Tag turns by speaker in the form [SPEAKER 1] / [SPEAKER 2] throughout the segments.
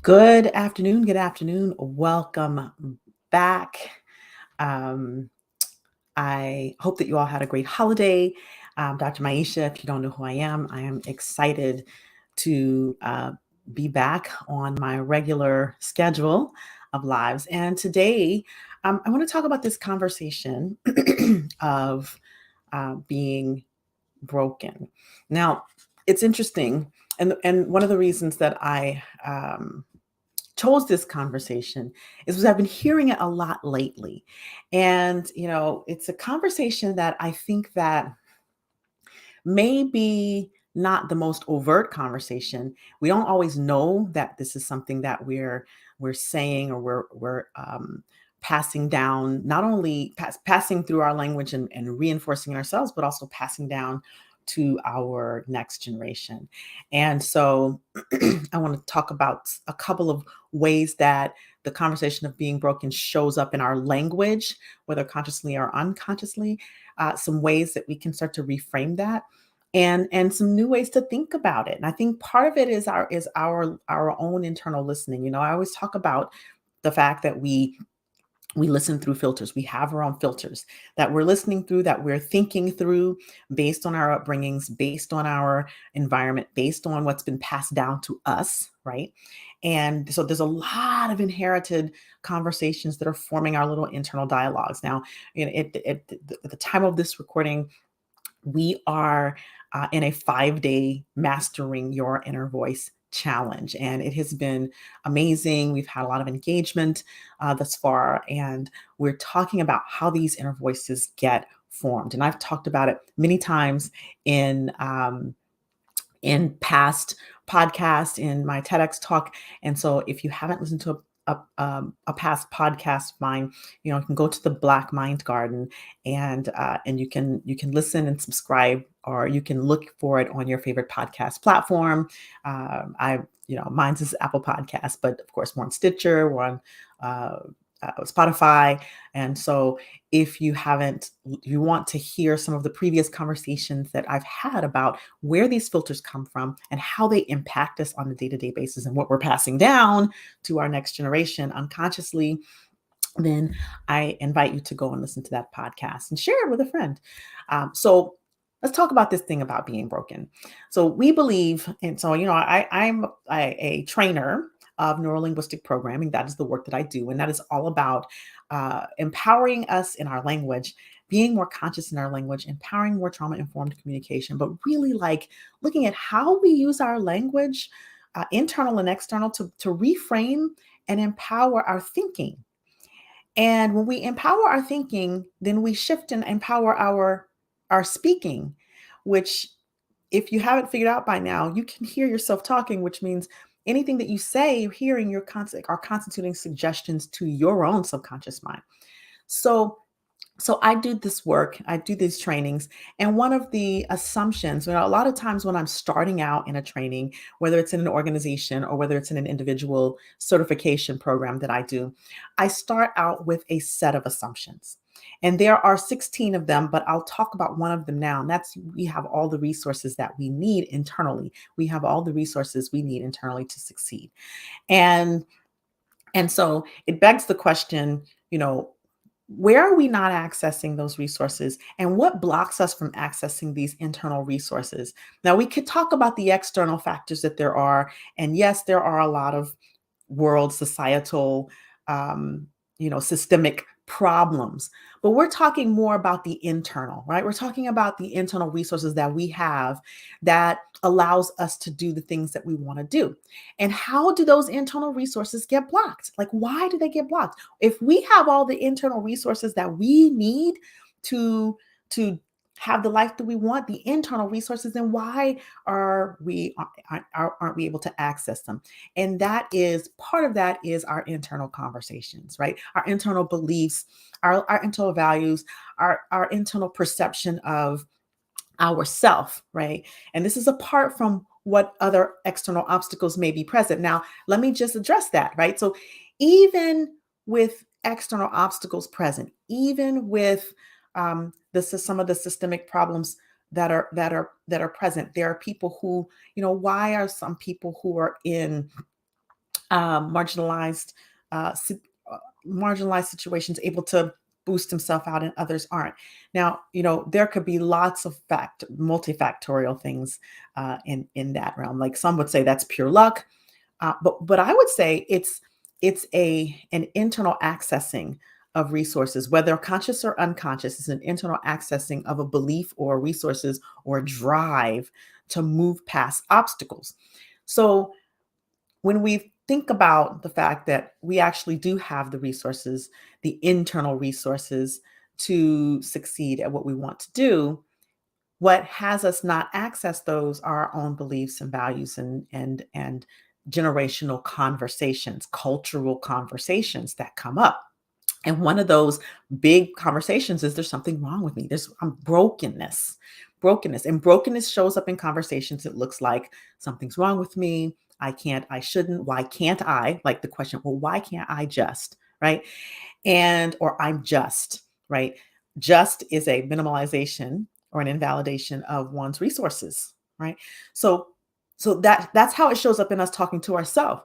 [SPEAKER 1] Good afternoon. Good afternoon. Welcome back. Um, I hope that you all had a great holiday. Dr. Maisha, if you don't know who I am excited to be back on my regular schedule of lives. And today, I want to talk about this conversation of being broken. Now, it's interesting, and one of the reasons that I chose this conversation is because I've been hearing it a lot lately. And, it's a conversation that I think that maybe not the most overt conversation. We don't always know that this is something that we're saying or we're passing down, not only passing through our language and reinforcing ourselves, but also passing down to our next generation. And so I want to talk about a couple of ways that the conversation of being broken shows up in our language, whether consciously or unconsciously, some ways that we can start to reframe that, and some new ways to think about it. And I think part of it is our own internal listening. I always talk about the fact that we listen through filters. We have our own filters that we're listening through, that we're thinking through based on our upbringings, based on our environment, based on what's been passed down to us, right? And so there's a lot of inherited conversations that are forming our little internal dialogues. Now, at the time of this recording, we are in a 5-day Mastering Your Inner Voice challenge, and it has been amazing. We've had a lot of engagement thus far, and we're talking about how these inner voices get formed. And I've talked about it many times in past podcasts, in my TEDx talk. And so if you haven't listened to a past podcast of mine, you can go to the Black Mind Garden, and you can listen and subscribe, or you can look for it on your favorite podcast platform. Mine's is Apple Podcasts, but of course we're on Stitcher, we're on Spotify. And so if you want to hear some of the previous conversations that I've had about where these filters come from and how they impact us on a day-to-day basis and what we're passing down to our next generation unconsciously, then I invite you to go and listen to that podcast and share it with a friend. So let's talk about this thing about being broken. So we believe, and so, I'm a trainer of neurolinguistic programming. That is the work that I do. And that is all about empowering us in our language, being more conscious in our language, empowering more trauma-informed communication, but really like looking at how we use our language, internal and external, to reframe and empower our thinking. And when we empower our thinking, then we shift and empower our speaking, which, if you haven't figured out by now, you can hear yourself talking, which means anything that you say, you're hearing are constituting suggestions to your own subconscious mind. So I do this work, I do these trainings, and one of the assumptions, a lot of times when I'm starting out in a training, whether it's in an organization or whether it's in an individual certification program that I do, I start out with a set of assumptions. And there are 16 of them, but I'll talk about one of them now. And that's, we have all the resources that we need internally. We have all the resources we need internally to succeed. And so it begs the question, where are we not accessing those resources, and what blocks us from accessing these internal resources? Now, we could talk about the external factors that there are. And yes, there are a lot of world societal, systemic problems, but we're talking more about the internal, right? We're talking about the internal resources that we have that allows us to do the things that we want to do. And how do those internal resources get blocked? Like, why do they get blocked? If we have all the internal resources that we need to have the life that we want, the internal resources, then why aren't we able to access them? And that is part of that is our internal conversations, right? Our internal beliefs, our internal values, our internal perception of ourself, right? And this is apart from what other external obstacles may be present. Now, let me just address that, right? So even with external obstacles present, even with some of the systemic problems that are present, there are people who, why are some people who are in marginalized, uh, si- uh, marginalized situations, able to boost himself out, and others aren't. Now, there could be lots of multifactorial things in that realm. Like some would say that's pure luck, but I would say it's an internal accessing of resources, whether conscious or unconscious. It's an internal accessing of a belief or resources or drive to move past obstacles. So when we think about the fact that we actually do have the resources, the internal resources to succeed at what we want to do, what has us not access those are our own beliefs and values and generational conversations, cultural conversations that come up. And one of those big conversations is there's something wrong with me. There's brokenness. Brokenness. And brokenness shows up in conversations. It looks like something's wrong with me. I can't, I shouldn't. Why can't I? Like the question, well, why can't I just? Right. Or I'm just, right? Just is a minimalization or an invalidation of one's resources, right? So that's how it shows up in us talking to ourselves.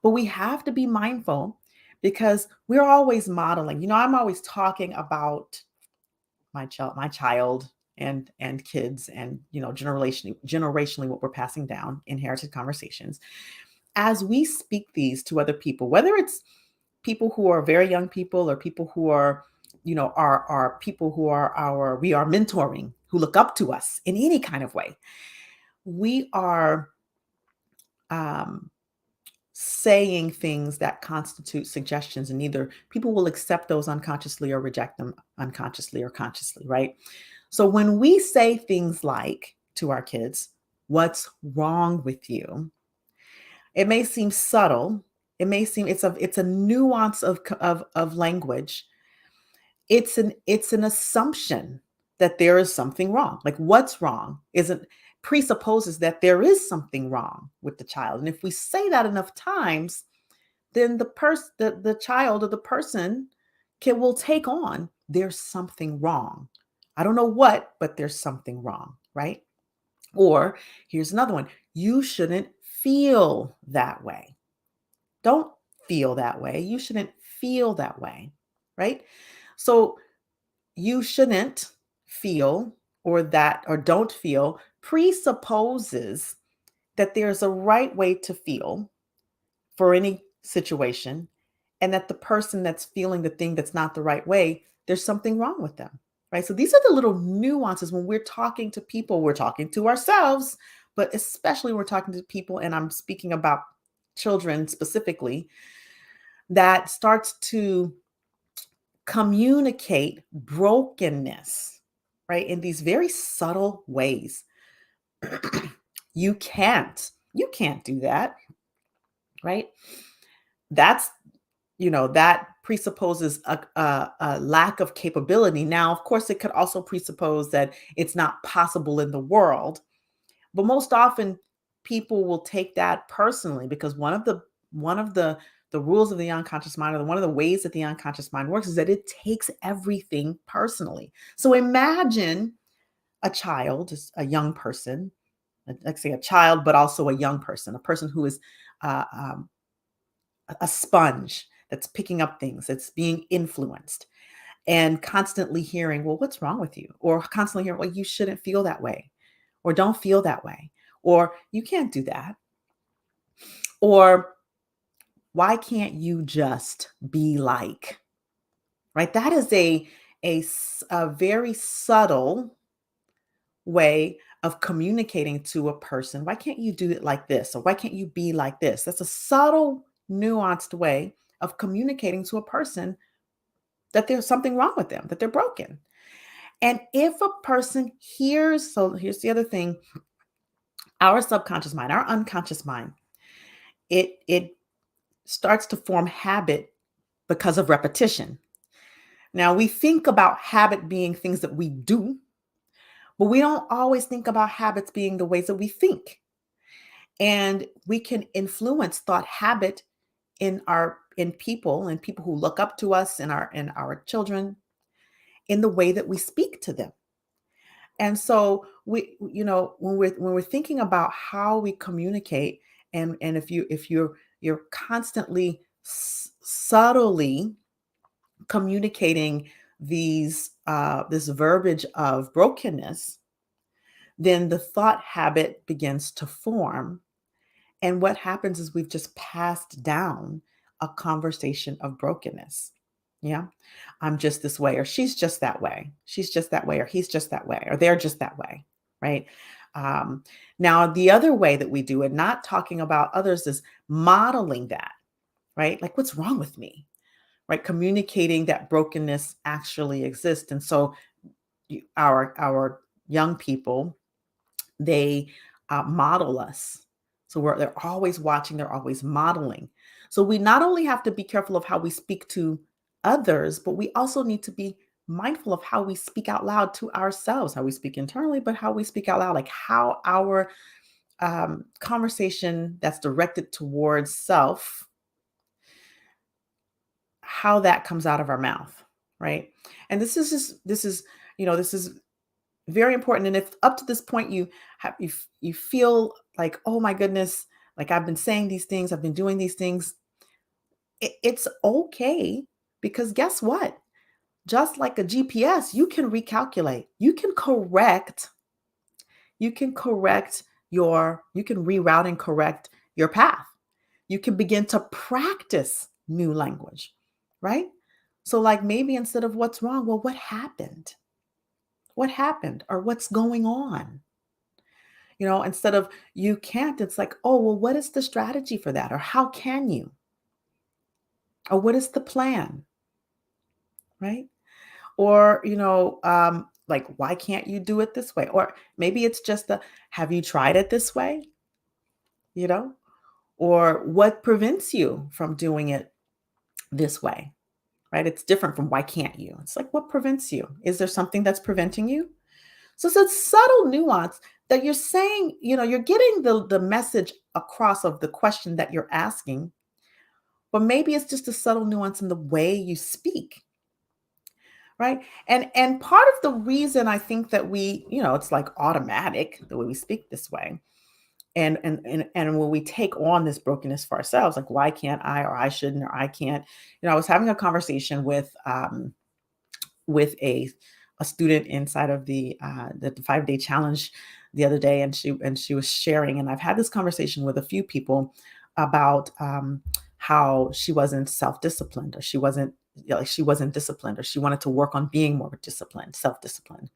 [SPEAKER 1] But we have to be mindful because we're always modeling. I'm always talking about my child and kids and generationally what we're passing down, inherited conversations. As we speak these to other people, whether it's people who are very young people or people who are are people who we are mentoring, who look up to us in any kind of way, we are um, saying things that constitute suggestions, and either people will accept those unconsciously or reject them unconsciously or consciously, right? So when we say things like to our kids, what's wrong with you, it may seem subtle. It may seem it's a nuance of language. It's an assumption that there is something wrong. Like what's wrong isn't presupposes that there is something wrong with the child. And if we say that enough times, then the child or the person will take on there's something wrong. I don't know what, but there's something wrong, right? Or here's another one. You shouldn't feel that way. Don't feel that way. You shouldn't feel that way, right? So you shouldn't feel or don't feel presupposes that there's a right way to feel for any situation, and that the person that's feeling the thing that's not the right way, there's something wrong with them, right? So these are the little nuances when we're talking to people, we're talking to ourselves, but especially when we're talking to people, and I'm speaking about children specifically, that starts to communicate brokenness, right? In these very subtle ways. You can't do that, right? That's, that presupposes a lack of capability. Now, of course, it could also presuppose that it's not possible in the world, but most often people will take that personally because one of the rules of the unconscious mind, or one of the ways that the unconscious mind works, is that it takes everything personally. So imagine a child, a young person, let's say a child, but also a young person, a person who is uh, um, a sponge that's picking up things, that's being influenced, and constantly hearing, well, what's wrong with you? Or constantly hearing, well, you shouldn't feel that way, or don't feel that way, or you can't do that, or why can't you just be like, right? That is a very subtle way of communicating to a person. Why can't you do it like this? Or why can't you be like this? That's a subtle, nuanced way of communicating to a person that there's something wrong with them, that they're broken. And if a person hears, so here's the other thing, our subconscious mind, our unconscious mind, it starts to form habit because of repetition. Now we think about habit being things that we do, but we don't always think about habits being the ways that we think. And we can influence thought habit in people and people who look up to us and our children in the way that we speak to them. And so when we're thinking about how we communicate, and if you're you're constantly subtly communicating this verbiage of brokenness, then the thought habit begins to form. And what happens is we've just passed down a conversation of brokenness. Yeah. I'm just this way, or she's just that way. She's just that way, or he's just that way, or they're just that way. Right. Um, Now, the other way that we do it, not talking about others, is modeling that, right? Like, what's wrong with me? Right. Communicating that brokenness actually exists. And so our young people, they model us. So they're always watching, they're always modeling. So we not only have to be careful of how we speak to others, but we also need to be mindful of how we speak out loud to ourselves, how we speak internally, but how we speak out loud, like how our conversation that's directed towards self, how that comes out of our mouth, right? And this is very important. And if up to this point you feel like, oh my goodness, like I've been saying these things, I've been doing these things, it's okay, because guess what? Just like a GPS, you can recalculate, you can correct you can reroute and correct your path. You can begin to practice new language, right? So, like, maybe instead of what's wrong, well, what happened? What happened? Or what's going on? Instead of you can't, it's like, oh, well, what is the strategy for that? Or how can you? Or what is the plan? Right? Or, like, why can't you do it this way? Or maybe it's just have you tried it this way? You know? Or what prevents you from doing it this way? Right? It's different from why can't you? It's like, what prevents you? Is there something that's preventing you? So it's a subtle nuance that you're saying, you're getting the message across of the question that you're asking, but maybe it's just a subtle nuance in the way you speak, right? And part of the reason I think that it's like automatic the way we speak this way. And when we take on this brokenness for ourselves, like why can't I, or I shouldn't, or I can't. I was having a conversation with a student inside of the 5-day challenge the other day, and she was sharing, and I've had this conversation with a few people about how she wasn't self-disciplined, or she wasn't disciplined, or she wanted to work on being more disciplined, self-disciplined.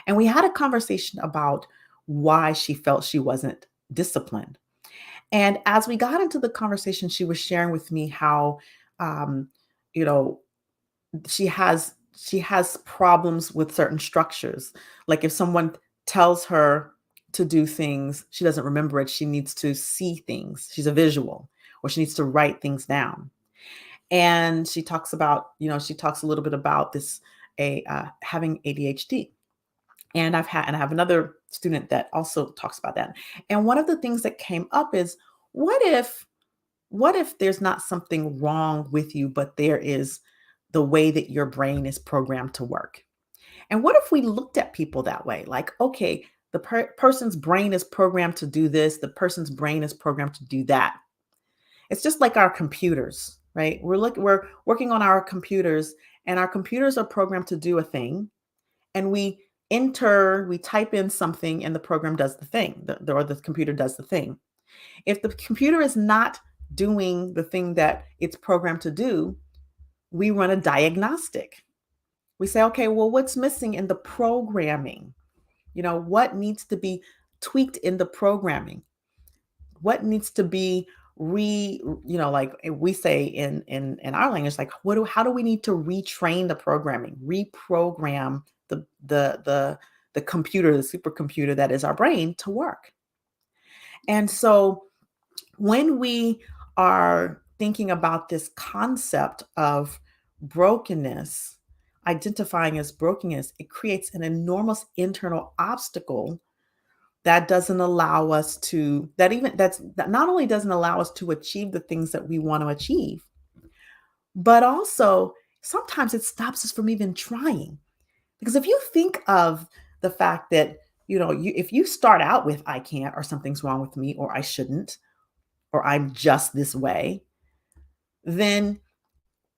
[SPEAKER 1] And we had a conversation about why she felt she wasn't disciplined. And as we got into the conversation, she was sharing with me how um, you know she has problems with certain structures. Like if someone tells her to do things, she doesn't remember it. She needs to see things. She's a visual, or she needs to write things down. And she talks a little bit about this having ADHD. And I have another student that also talks about that. And one of the things that came up is, what if there's not something wrong with you, but there is the way that your brain is programmed to work? And what if we looked at people that way? Like, okay, the person's brain is programmed to do this, the person's brain is programmed to do that. It's just like our computers, right? We're working on our computers, and our computers are programmed to do a thing, and we type in something, and the program does the thing, or the computer does the thing. If the computer is not doing the thing that it's programmed to do, we run a diagnostic. We say, okay, well, what's missing in the programming? What needs to be tweaked in the programming? What needs to be like we say in our language, like how do we need to retrain the programming, reprogram the computer, the supercomputer that is our brain, to work? And so when we are thinking about this concept of brokenness, identifying as brokenness, it creates an enormous internal obstacle that doesn't allow us to, that not only doesn't allow us to achieve the things that we want to achieve, but also sometimes it stops us from even trying. Because if you think of the fact that, if you start out with I can't, or something's wrong with me, or I shouldn't, or I'm just this way, then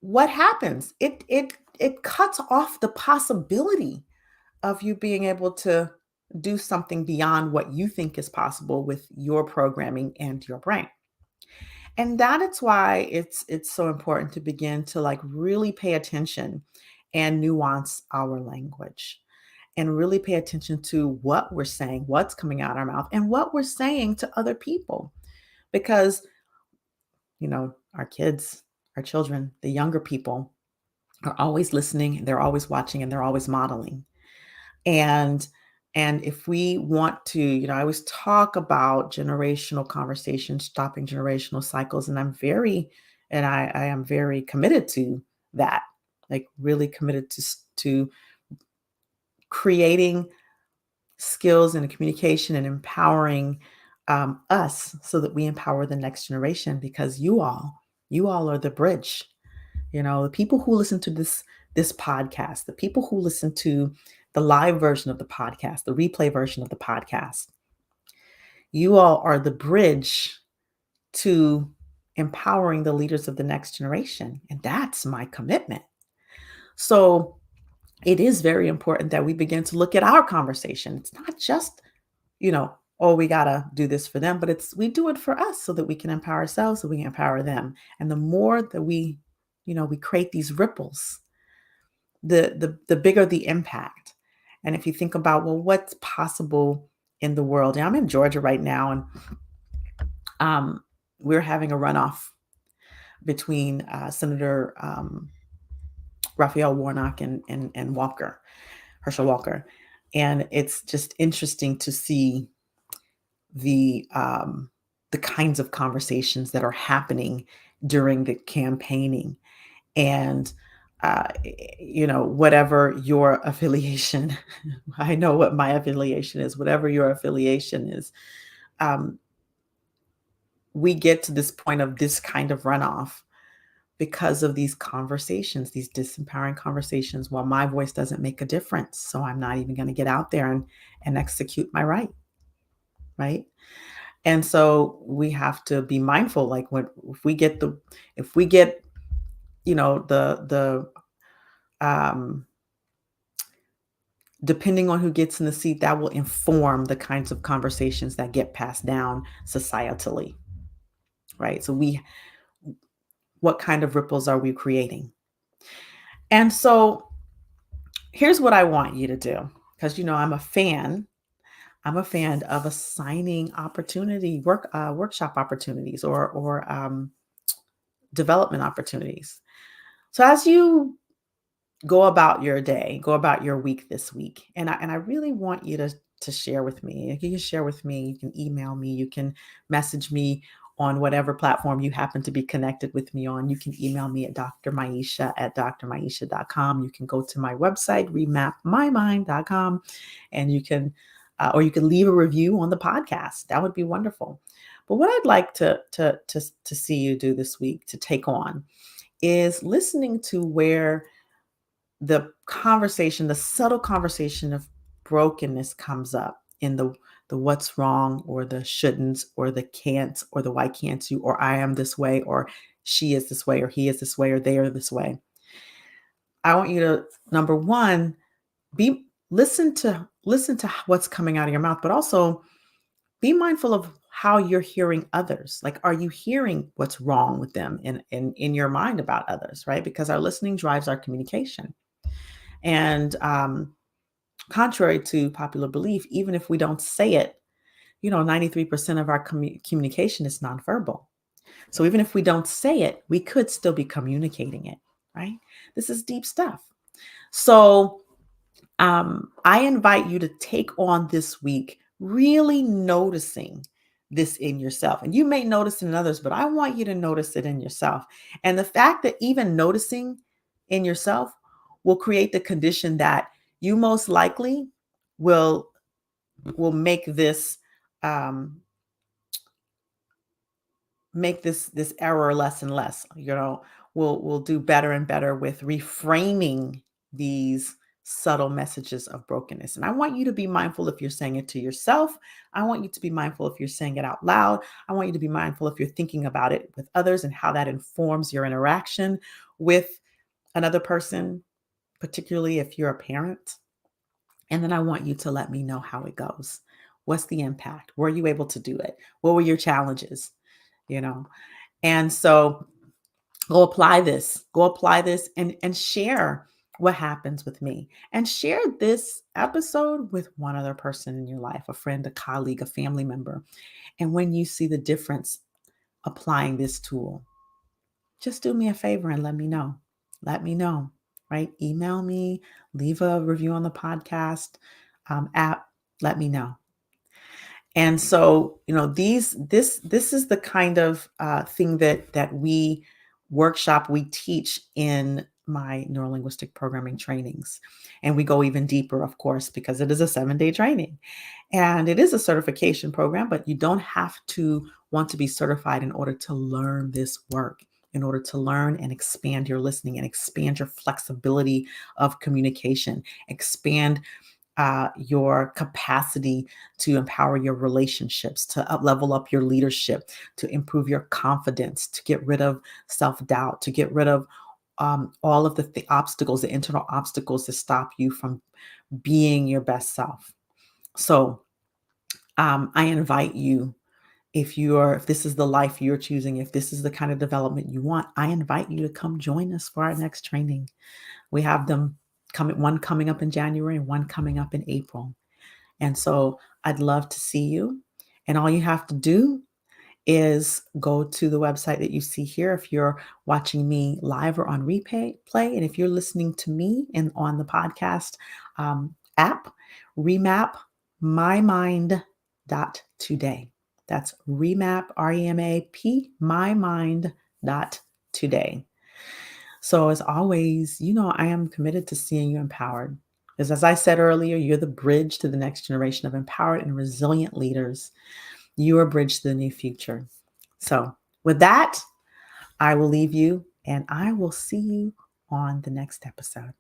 [SPEAKER 1] what happens? It cuts off the possibility of you being able to do something beyond what you think is possible with your programming and your brain. And that is why it's so important to begin to like really pay attention and nuance our language and really pay attention to what we're saying, what's coming out our mouth, and what we're saying to other people. Because, our kids, our children, the younger people are always listening, they're always watching, and they're always modeling. And if we want to, I always talk about generational conversations, stopping generational cycles, and I am very committed to that. Like really committed to creating skills and communication and empowering us so that we empower the next generation, because you all are the bridge. The people who listen to this podcast, the people who listen to the live version of the podcast, the replay version of the podcast, you all are the bridge to empowering the leaders of the next generation. And that's my commitment. So it is very important that we begin to look at our conversation. It's not just, oh, we got to do this for them, but we do it for us so that we can empower ourselves, so we can empower them. And the more that we create these ripples, the bigger the impact. And if you think about, well, what's possible in the world? I'm in Georgia right now, and we're having a runoff between Senator Raphael Warnock and Herschel Walker. And it's just interesting to see the kinds of conversations that are happening during the campaigning. And whatever your affiliation, I know what my affiliation is, whatever your affiliation is, we get to this point of this kind of runoff because of these conversations, these disempowering conversations. Well, my voice doesn't make a difference, so I'm not even going to get out there and execute my right? And so we have to be mindful, like if we get the depending on who gets in the seat, that will inform the kinds of conversations that get passed down societally, right? So what kind of ripples are we creating? And so here's what I want you to do, because I'm a fan of assigning workshop opportunities or development opportunities. So as you go about your day, go about your week this week, and I really want you to share with me. You can share with me. You can email me. You can message me on whatever platform you happen to be connected with me on. You can email me at drmaisha@drmaisha.com. You can go to my website, remapmymind.com, and you can leave a review on the podcast. That would be wonderful. But what I'd like to see you do this week, to take on, is listening to where the subtle conversation of brokenness comes up in the what's wrong, or the shouldn'ts, or the can'ts, or the why can't you, or I am this way, or she is this way, or he is this way, or they are this way. I want you to, number one, listen to what's coming out of your mouth, but also be mindful of how you're hearing others. Like, are you hearing what's wrong with them in your mind about others, right? Because our listening drives our communication. And contrary to popular belief, even if we don't say it, 93% of our communication is nonverbal. So even if we don't say it, we could still be communicating it, right? This is deep stuff. So I invite you to take on this week really noticing this in yourself. And you may notice it in others, but I want you to notice it in yourself. And the fact that even noticing in yourself will create the condition that you most likely will make this this error less and less. We'll do better and better with reframing these subtle messages of brokenness. And I want you to be mindful if you're saying it to yourself. I want you to be mindful if you're saying it out loud. I want you to be mindful if you're thinking about it with others and how that informs your interaction with another person, particularly if you're a parent. And then I want you to let me know how it goes. What's the impact? Were you able to do it? What were your challenges? You know, and so go apply this and share what happens with me, and share this episode with one other person in your life, a friend, a colleague, a family member. And when you see the difference applying this tool, just do me a favor and let me know. Let me know, right? Email me, leave a review on the podcast app. Let me know. And so, this is the kind of thing that we workshop, we teach in my neurolinguistic programming trainings. And we go even deeper, of course, because it is a 7-day training. And it is a certification program, but you don't have to want to be certified in order to learn this work, in order to learn and expand your listening and expand your flexibility of communication, expand your capacity to empower your relationships, to level up your leadership, to improve your confidence, to get rid of self-doubt, to get rid of all of the obstacles, the internal obstacles that stop you from being your best self. So I invite you, if this is the life you're choosing, if this is the kind of development you want, I invite you to come join us for our next training. We have them one coming up in January and one coming up in April. And so I'd love to see you. And all you have to do is go to the website that you see here if you're watching me live or on replay. And if you're listening to me on the podcast app, remap mymind.today. That's remap, REMAP, mymind.today. So as always, I am committed to seeing you empowered. Because as I said earlier, you're the bridge to the next generation of empowered and resilient leaders. You are a bridge to the new future. So with that, I will leave you and I will see you on the next episode.